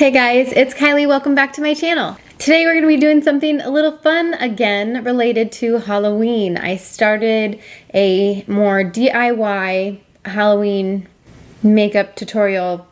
Hey guys, it's Kylie. Welcome back to my channel. Today we're going to be doing something a little fun again related to Halloween. I started a more DIY Halloween makeup tutorial,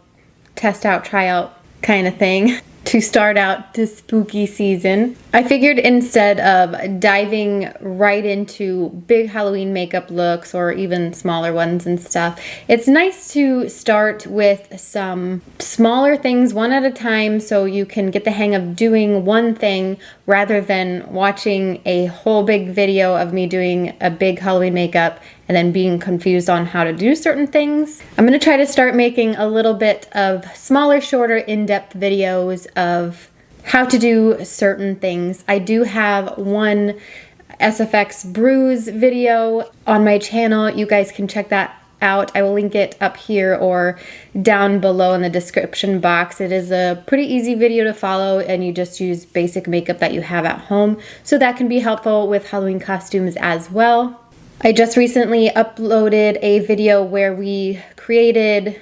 test out, try out kind of thing to start out the spooky season. I figured instead of diving right into big Halloween makeup looks or even smaller ones and stuff, it's nice to start with some smaller things one at a time so you can get the hang of doing one thing rather than watching a whole big video of me doing a big Halloween makeup and then being confused on how to do certain things. I'm gonna try to start making a little bit of smaller, shorter, in-depth videos of how to do certain things. I do have one SFX bruise video on my channel. You guys can check that out. I will link it up here or down below in the description box. It is a pretty easy video to follow and you just use basic makeup that you have at home. So that can be helpful with Halloween costumes as well. I just recently uploaded a video where we created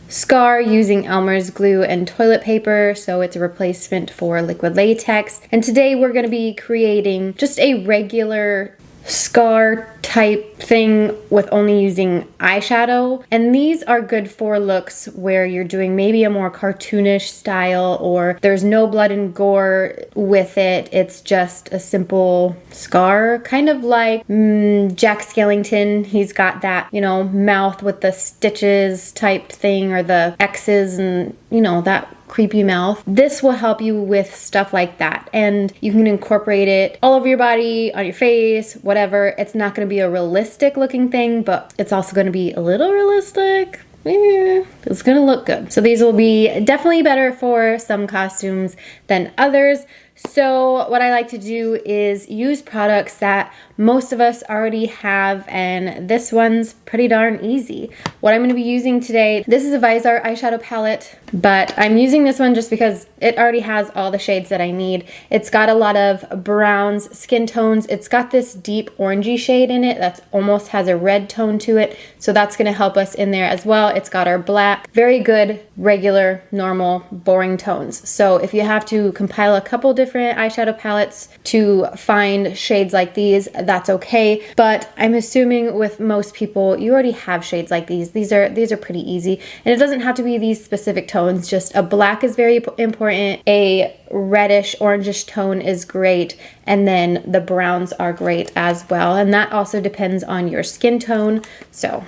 Scar using Elmer's glue and toilet paper, so it's a replacement for liquid latex. And today we're going to be creating just a regular Scar type thing with only using eyeshadow. And these are good for looks where you're doing maybe a more cartoonish style or there's no blood and gore with it. It's just a simple scar, kind of like Jack Skellington. He's got that, you know, mouth with the stitches type thing or the X's and, you know, that creepy mouth. This will help you with stuff like that, and you can incorporate it all over your body, on your face, whatever. It's not going to be a realistic looking thing, but it's also going to be a little realistic. It's gonna look good. So these will be definitely better for some costumes than others. So what I like to do is use products that most of us already have, and this one's pretty darn easy. What I'm going to be using today, this is a Visor eyeshadow palette, but I'm using this one just because it already has all the shades that I need. It's got a lot of browns, skin tones. It's got this deep orangey shade in it that almost has a red tone to it, so that's going to help us in there as well. It's got our black, very good, regular, normal, boring tones. So if you have to compile a couple different eyeshadow palettes to find shades like these, that's okay. But I'm assuming with most people, you already have shades like these. These are pretty easy. And it doesn't have to be these specific tones. Just a black is very important. A reddish, orangish tone is great. And then the browns are great as well. And that also depends on your skin tone. So,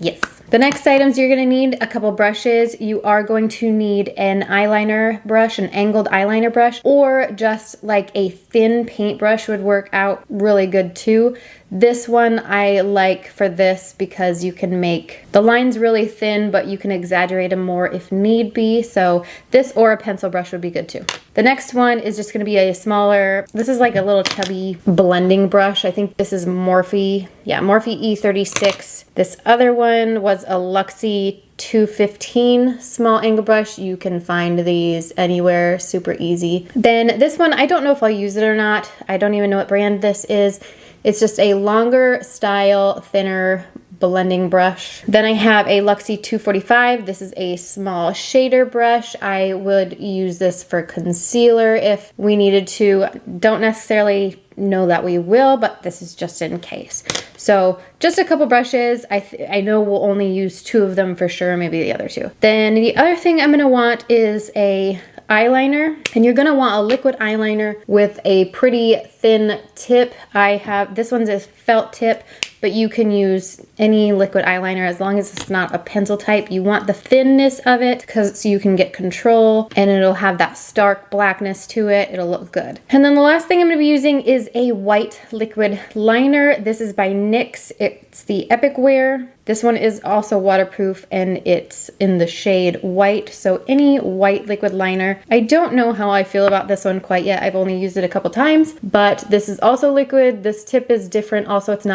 yes. The next items you're going to need a couple brushes. You are going to need an eyeliner brush, an angled eyeliner brush, or just like a thin paintbrush would work out really good too. This one I like for this because you can make the lines really thin, but you can exaggerate them more if need be. So this or a pencil brush would be good too. The next one is just going to be a smaller, this is like a little chubby blending brush. I think this is Morphe, yeah, Morphe E36. This other one was a Luxie 215 small angle brush. You can find these anywhere, super easy. Then this one, I don't know if I'll use it or not. I don't even know what brand this is. It's just a longer style, thinner blending brush. Then I have a Luxie 245. This is a small shader brush. I would use this for concealer if we needed to. Don't necessarily know that we will, but this is just in case. So just a couple brushes. I know we'll only use two of them for sure, maybe the other two. Then the other thing I'm gonna want is a eyeliner, and you're gonna want a liquid eyeliner with a pretty thin tip. This one's a felt tip, but you can use any liquid eyeliner as long as it's not a pencil type. You want the thinness of it so you can get control, and it'll have that stark blackness to it. It'll look good. And then the last thing I'm gonna be using is a white liquid liner. This is by NYX. It's the Epic Wear. This one is also waterproof and it's in the shade white, so any white liquid liner. I don't know how I feel about this one quite yet. I've only used it a couple times, but this is also liquid. This tip is different. Also, it's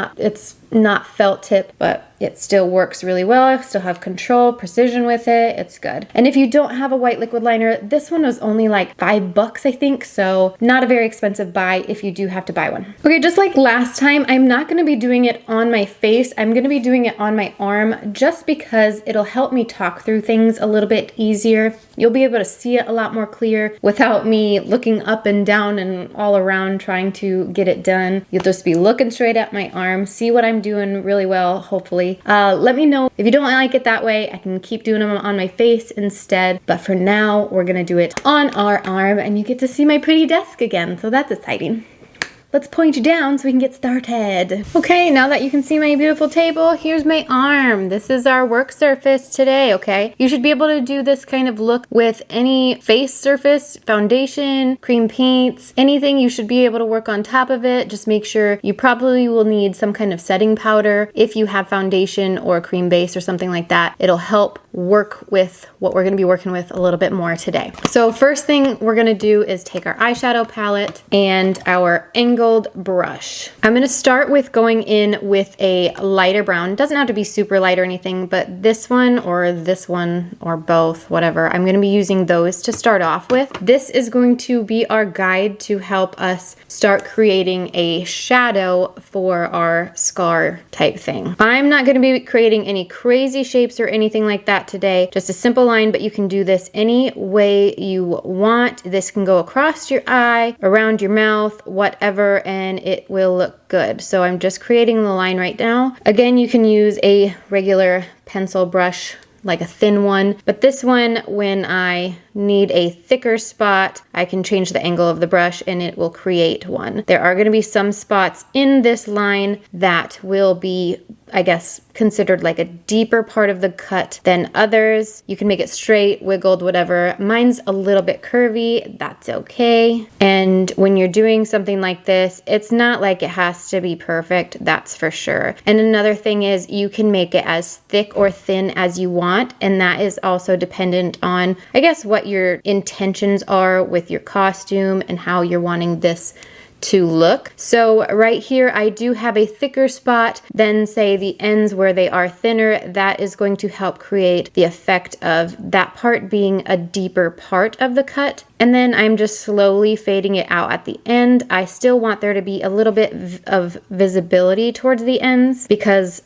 not felt tip, but it still works really well. I still have control, precision with it. It's good. And if you don't have a white liquid liner, this one was only like $5, I think, so not a very expensive buy if you do have to buy one. Okay, just like last time, I'm not gonna be doing it on my face. I'm gonna be doing it on my my arm just because it'll help me talk through things a little bit easier. You'll be able to see it a lot more clear without me looking up and down and all around trying to get it done. You'll just be looking straight at my arm, see what I'm doing really well, hopefully. Let me know if you don't like it that way. I can keep doing them on my face instead, but for now, we're gonna do it on our arm, and you get to see my pretty desk again, so that's exciting. Let's point you down so we can get started. Okay, now that you can see my beautiful table, here's my arm. This is our work surface today, okay? You should be able to do this kind of look with any face surface, foundation, cream paints, anything. You should be able to work on top of it. Just make sure you probably will need some kind of setting powder if you have foundation or a cream base or something like that. It'll help work with what we're gonna be working with a little bit more today. So first thing we're gonna do is take our eyeshadow palette and our angled brush. I'm gonna start with going in with a lighter brown. It doesn't have to be super light or anything, but this one or both, whatever. I'm gonna be using those to start off with. This is going to be our guide to help us start creating a shadow for our scar type thing. I'm not gonna be creating any crazy shapes or anything like that today, just a simple line, but you can do this any way you want. This can go across your eye, around your mouth, whatever, and it will look good. So I'm just creating the line right now. Again, you can use a regular pencil brush, like a thin one, but this one, when I need a thicker spot, I can change the angle of the brush and it will create one. There are going to be some spots in this line that will be, I guess, considered like a deeper part of the cut than others. You can make it straight, wiggled, whatever. Mine's a little bit curvy, that's okay. And when you're doing something like this, it's not like it has to be perfect, that's for sure. And another thing is you can make it as thick or thin as you want, and that is also dependent on, I guess, what your intentions are with your costume and how you're wanting this to look. So right here, I do have a thicker spot than say the ends where they are thinner. That is going to help create the effect of that part being a deeper part of the cut. And then I'm just slowly fading it out at the end. I still want there to be a little bit of visibility towards the ends because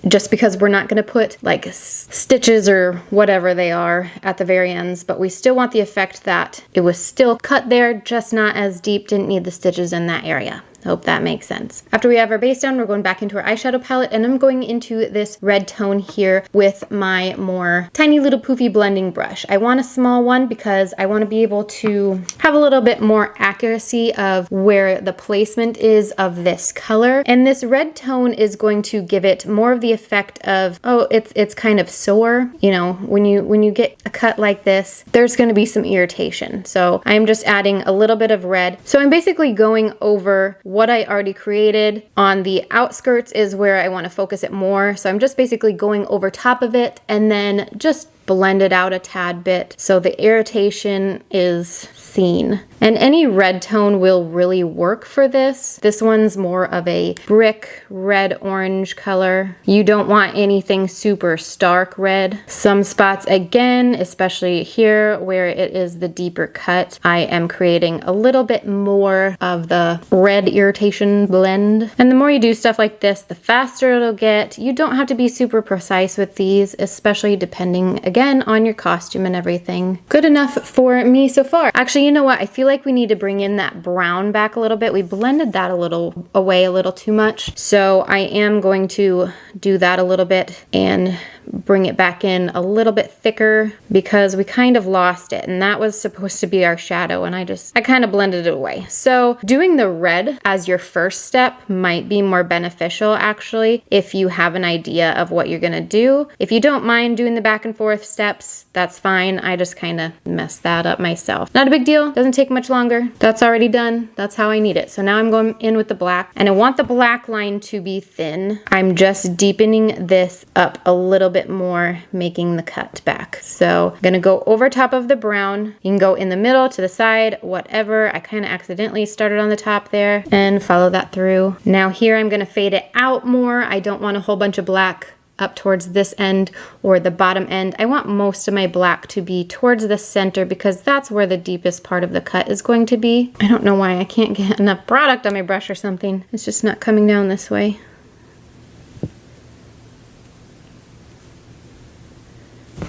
we're not going to put like stitches or whatever they are at the very ends, but we still want the effect that it was still cut there, just not as deep, didn't need the stitches in that area. Hope that makes sense. After we have our base down, we're going back into our eyeshadow palette, and I'm going into this red tone here with my more tiny little poofy blending brush. I want a small one because I want to be able to have a little bit more accuracy of where the placement is of this color. And this red tone is going to give it more of the effect of, oh, it's kind of sore. You know, when you get a cut like this, there's going to be some irritation. So I'm just adding a little bit of red. So I'm basically going over what I already created. On the outskirts is where I want to focus it more. So I'm just basically going over top of it and then just blend it out a tad bit so the irritation is seen. And any red tone will really work for this. This one's more of a brick red-orange color. You don't want anything super stark red. Some spots, again, especially here where it is the deeper cut, I am creating a little bit more of the red irritation blend. And the more you do stuff like this, the faster it'll get. You don't have to be super precise with these, especially depending, again, on your costume and everything. Good enough for me so far. Actually, you know what? I feel like we need to bring in that brown back a little bit. We blended that a little away a little too much. So I am going to do that a little bit and bring it back in a little bit thicker because we kind of lost it, and that was supposed to be our shadow, and I kind of blended it away. So doing the red as your first step might be more beneficial actually if you have an idea of what you're gonna do. If you don't mind doing the back and forth steps, that's fine. I just kind of messed that up myself. Not a big deal, doesn't take much longer. That's already done. That's how I need it. So now I'm going in with the black, and I want the black line to be thin. I'm just deepening this up a little bit more, making the cut back. So I'm gonna go over top of the brown. You can go in the middle, to the side, whatever. I kind of accidentally started on the top there and follow that through. Now here I'm gonna fade it out more. I don't want a whole bunch of black up towards this end or the bottom end. I want most of my black to be towards the center because that's where the deepest part of the cut is going to be. I don't know why I can't get enough product on my brush or something. It's just not coming down this way.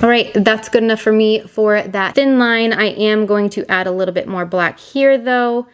All right, that's good enough for me for that thin line. I am going to add a little bit more black here though.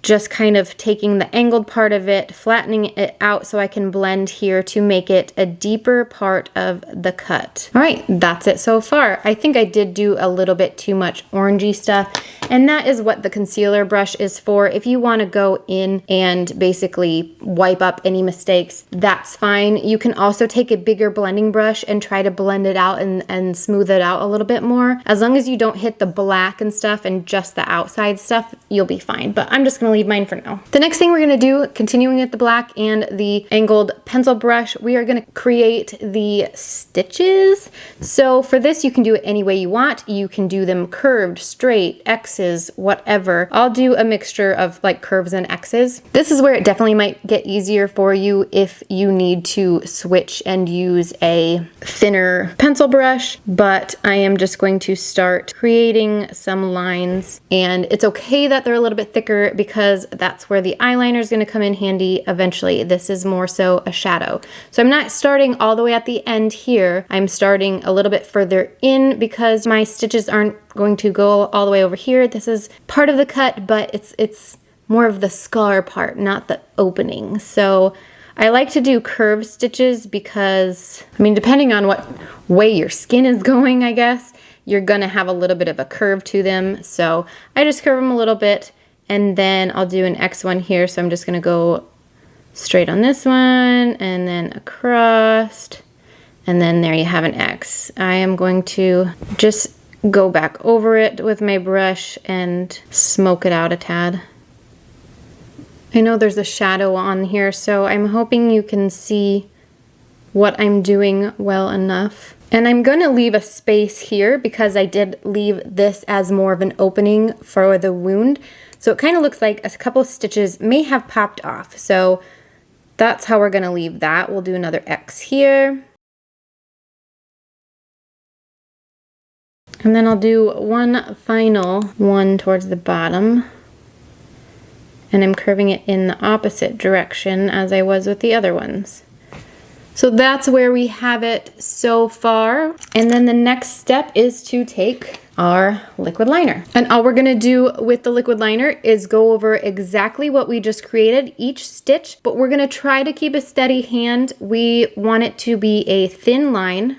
Just kind of taking the angled part of it, flattening it out so I can blend here to make it a deeper part of the cut. All right, that's it so far. I think I did do a little bit too much orangey stuff, and that is what the concealer brush is for. If you want to go in and basically wipe up any mistakes, that's fine. You can also take a bigger blending brush and try to blend it out and smooth it out a little bit more. As long as you don't hit the black and stuff and just the outside stuff, you'll be fine. But I'm just gonna leave mine for now. The next thing we're gonna do, continuing with the black and the angled pencil brush, we are gonna create the stitches. So for this, you can do it any way you want. You can do them curved, straight, X's, whatever. I'll do a mixture of like curves and X's. This is where it definitely might get easier for you if you need to switch and use a thinner pencil brush, but I am just going to start creating some lines, and it's okay that they're a little bit thicker because that's where the eyeliner is going to come in handy eventually. This is more so a shadow. So I'm not starting all the way at the end here. I'm starting a little bit further in because my stitches aren't going to go all the way over here. This is part of the cut, but it's more of the scar part, not the opening. So I like to do curved stitches because, I mean, depending on what way your skin is going, I guess, you're gonna have a little bit of a curve to them. So I just curve them a little bit, and then I'll do an X one here. So I'm just gonna go straight on this one and then across, and then there you have an X. I am going to just go back over it with my brush and smoke it out a tad. I know there's a shadow on here, so I'm hoping you can see what I'm doing well enough. And I'm gonna leave a space here because I did leave this as more of an opening for the wound. So it kind of looks like a couple stitches may have popped off. So that's how we're gonna leave that. We'll do another X here. And then I'll do one final one towards the bottom. And I'm curving it in the opposite direction as I was with the other ones. So that's where we have it so far. And then the next step is to take our liquid liner. And all we're gonna do with the liquid liner is go over exactly what we just created, each stitch, but we're gonna try to keep a steady hand. We want it to be a thin line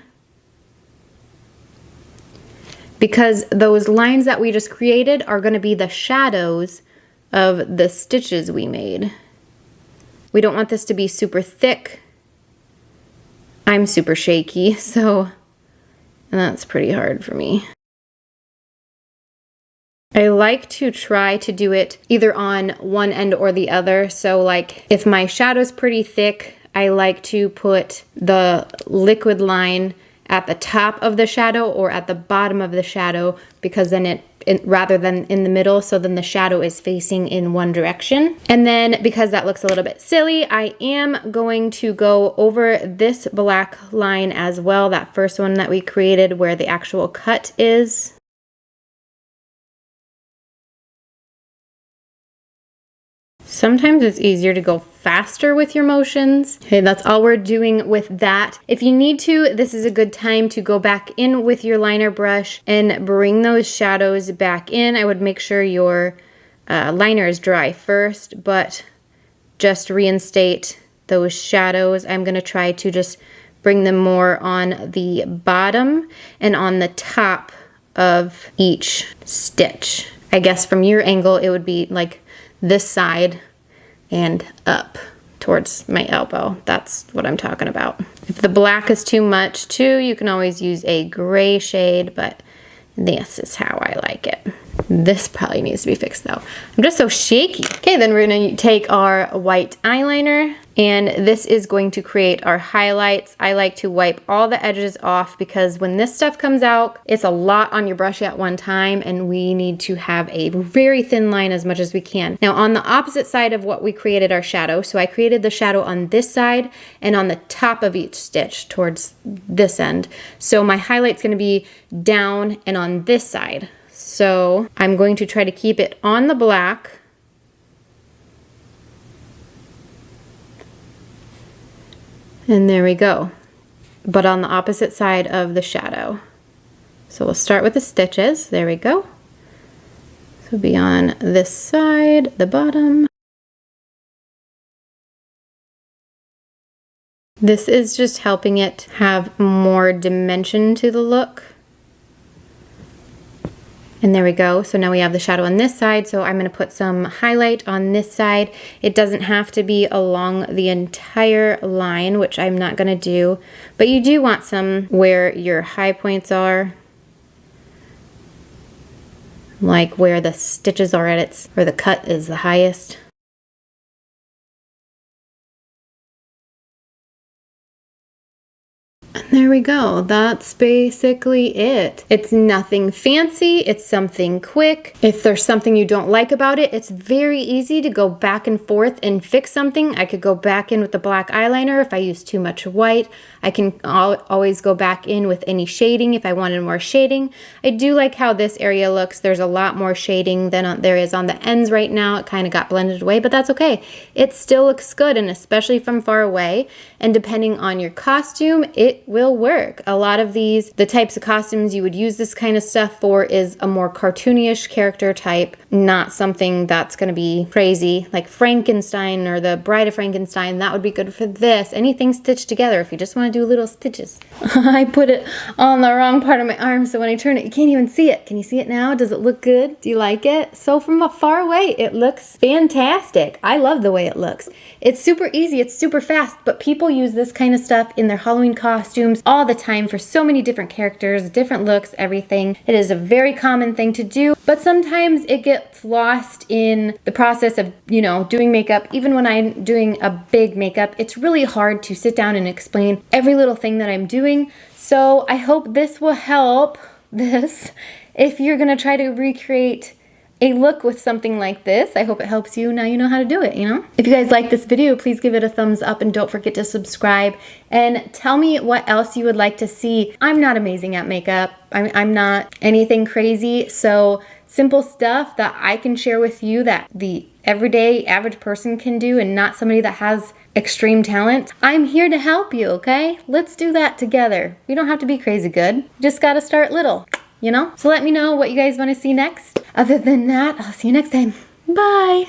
because those lines that we just created are gonna be the shadows of the stitches we made. We don't want this to be super thick. I'm super shaky, so that's pretty hard for me. I like to try to do it either on one end or the other. So like if my shadow's pretty thick, I like to put the liquid line at the top of the shadow or at the bottom of the shadow, because then it rather than in the middle, so then the shadow is facing in one direction. And then because that looks a little bit silly, I am going to go over this black line as well, that first one that we created where the actual cut is. Sometimes it's easier to go faster with your motions. Okay, that's all we're doing with that. If you need to, this is a good time to go back in with your liner brush and bring those shadows back in. I would make sure your liner is dry first, but just reinstate those shadows. I'm gonna try to just bring them more on the bottom and on the top of each stitch. I guess from your angle, it would be like this side and up towards my elbow. That's what I'm talking about. If the black is too much too, you can always use a gray shade, but this is how I like it. This probably needs to be fixed though. I'm just so shaky. Okay, then we're gonna take our white eyeliner, and this is going to create our highlights. I like to wipe all the edges off because when this stuff comes out, it's a lot on your brush at one time, and we need to have a very thin line as much as we can. Now on the opposite side of what we created our shadow, so I created the shadow on this side and on the top of each stitch towards this end. So my highlight's gonna be down and on this side. So I'm going to try to keep it on the black. And there we go. but on the opposite side of the shadow. So we'll start with the stitches. There we go. So be on this side, the bottom. This is just helping it have more dimension to the look. And there we go. So now we have the shadow on this side. So I'm going to put some highlight on this side. It doesn't have to be along the entire line, which I'm not going to do. But you do want some where your high points are. Like where the stitches are at its, or the cut is the highest. And there we go. That's basically it. It's nothing fancy. It's something quick. If there's something you don't like about it, it's very easy to go back and forth and fix something. I could go back in with the black eyeliner if I use too much white. I can always go back in with any shading if I wanted more shading. I do like how this area looks. There's a lot more shading than there is on the ends right now. It kind of got blended away, but that's okay. It still looks good, and especially from far away. And depending on your costume, it will work. A lot of these, the types of costumes you would use this kind of stuff for is a more cartoonish character type, not something that's going to be crazy like Frankenstein or the Bride of Frankenstein. That would be good for this. Anything stitched together if you just want to do little stitches. I put it on the wrong part of my arm, so when I turn it, you can't even see it. Can you see it now? Does it look good? Do you like it? So from far away, it looks fantastic. I love the way it looks. It's super easy. It's super fast, but people use this kind of stuff in their Halloween costumes all the time for so many different characters, different looks, everything. It is a very common thing to do, but sometimes it gets lost in the process of, you know, doing makeup. Even when I'm doing a big makeup, it's really hard to sit down and explain every little thing that I'm doing. So I hope this will help if you're gonna try to recreate a look with something like this. I hope it helps you. Now you know how to do it, you know? If you guys like this video, please give it a thumbs up and don't forget to subscribe and tell me what else you would like to see. I'm not amazing at makeup. I'm not anything crazy. So simple stuff that I can share with you that the everyday average person can do and not somebody that has extreme talent. I'm here to help you, okay? Let's do that together. We don't have to be crazy good. Just gotta start little. You know? So let me know what you guys want to see next. Other than that, I'll see you next time. Bye!